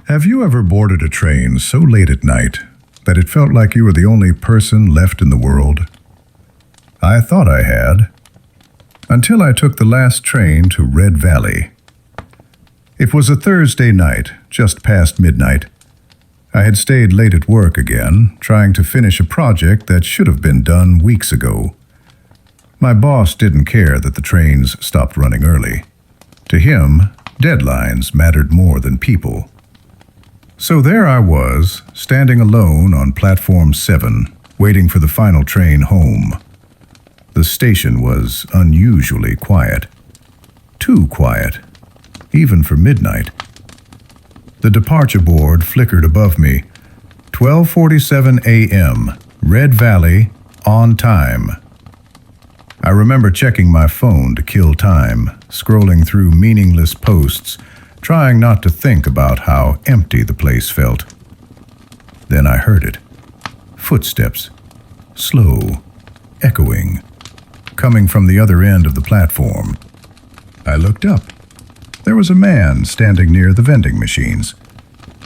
Have you ever boarded a train so late at night that it felt like you were the only person left in the world? I thought I had, until I took the last train to Red Valley. It was a Thursday night, just past midnight. I had stayed late at work again, trying to finish a project that should have been done weeks ago. My boss didn't care that the trains stopped running early. To him, deadlines mattered more than people. So there I was, standing alone on Platform 7, waiting for the final train home. The station was unusually quiet. Too quiet, even for midnight. The departure board flickered above me. 12:47 a.m., Red Valley, on time. I remember checking my phone to kill time, scrolling through meaningless posts, trying not to think about how empty the place felt. Then I heard it. Footsteps. Slow. Echoing. Coming from the other end of the platform. I looked up. There was a man standing near the vending machines.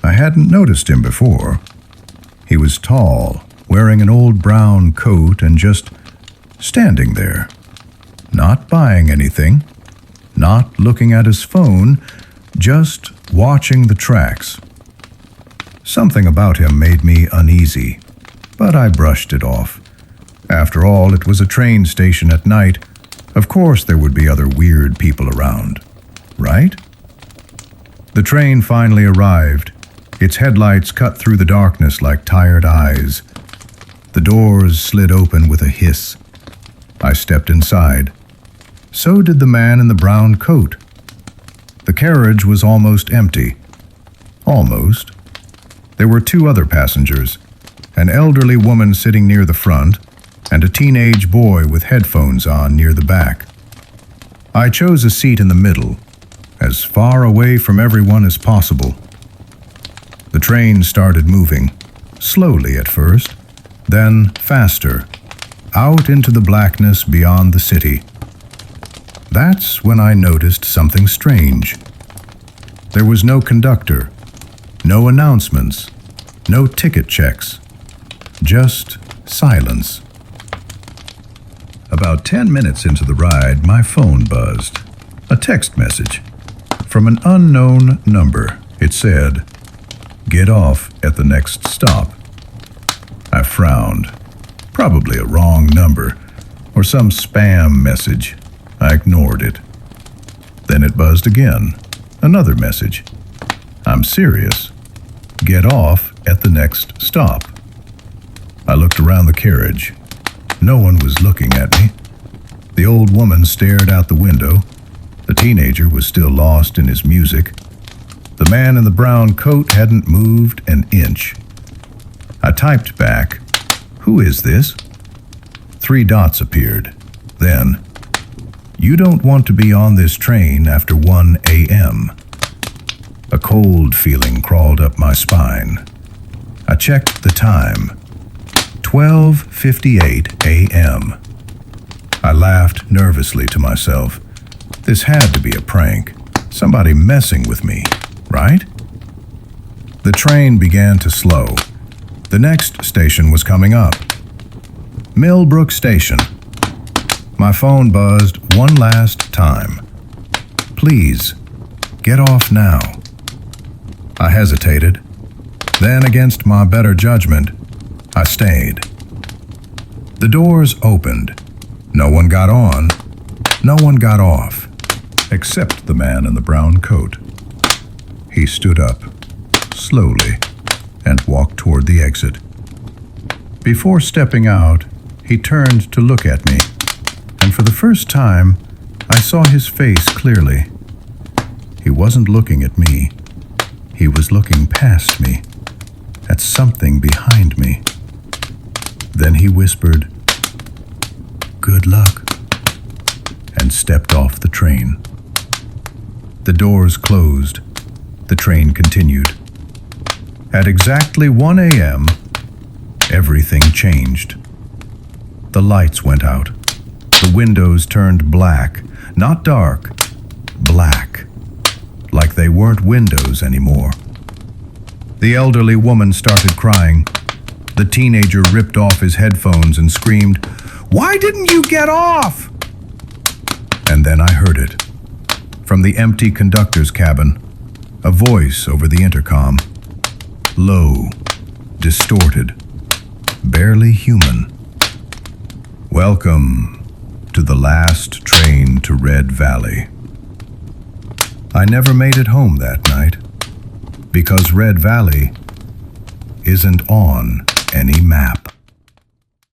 I hadn't noticed him before. He was tall, wearing an old brown coat and just standing there. Not buying anything. Not looking at his phone. Just watching the tracks. Something about him made me uneasy, but I brushed it off. After all, it was a train station at night. Of course there would be other weird people around, right? The train finally arrived. Its headlights cut through the darkness like tired eyes. The doors slid open with a hiss. I stepped inside. So did the man in the brown coat. The carriage was almost empty. Almost. There were two other passengers, an elderly woman sitting near the front, and a teenage boy with headphones on near the back. I chose a seat in the middle, as far away from everyone as possible. The train started moving, slowly at first, then faster, out into the blackness beyond the city. That's when I noticed something strange. There was no conductor, no announcements, no ticket checks, just silence. About 10 minutes into the ride, my phone buzzed. A text message from an unknown number. It said, "Get off at the next stop." I frowned. Probably a wrong number, or some spam message. I ignored it. Then it buzzed again. Another message. "I'm serious. Get off at the next stop." I looked around the carriage. No one was looking at me. The old woman stared out the window. The teenager was still lost in his music. The man in the brown coat hadn't moved an inch. I typed back, "Who is this?" 3 dots appeared. Then, "You don't want to be on this train after 1 a.m. A cold feeling crawled up my spine. I checked the time. 12:58 a.m. I laughed nervously to myself. This had to be a prank. Somebody messing with me, right? The train began to slow. The next station was coming up. Millbrook Station. My phone buzzed one last time. "Please, get off now." I hesitated. Then, against my better judgment, I stayed. The doors opened. No one got on. No one got off, except the man in the brown coat. He stood up, slowly, and walked toward the exit. Before stepping out, he turned to look at me, and for the first time, I saw his face clearly. He wasn't looking at me. He was looking past me, at something behind me. Then he whispered, "Good luck," and stepped off the train. The doors closed. The train continued. At exactly 1 a.m., everything changed. The lights went out. The windows turned black, not dark, black, like they weren't windows anymore. The elderly woman started crying. The teenager ripped off his headphones and screamed, "Why didn't you get off?" And then I heard it. From the empty conductor's cabin, a voice over the intercom. Low, distorted, barely human. "Welcome to the last train to Red Valley." I never made it home that night because Red Valley isn't on any map.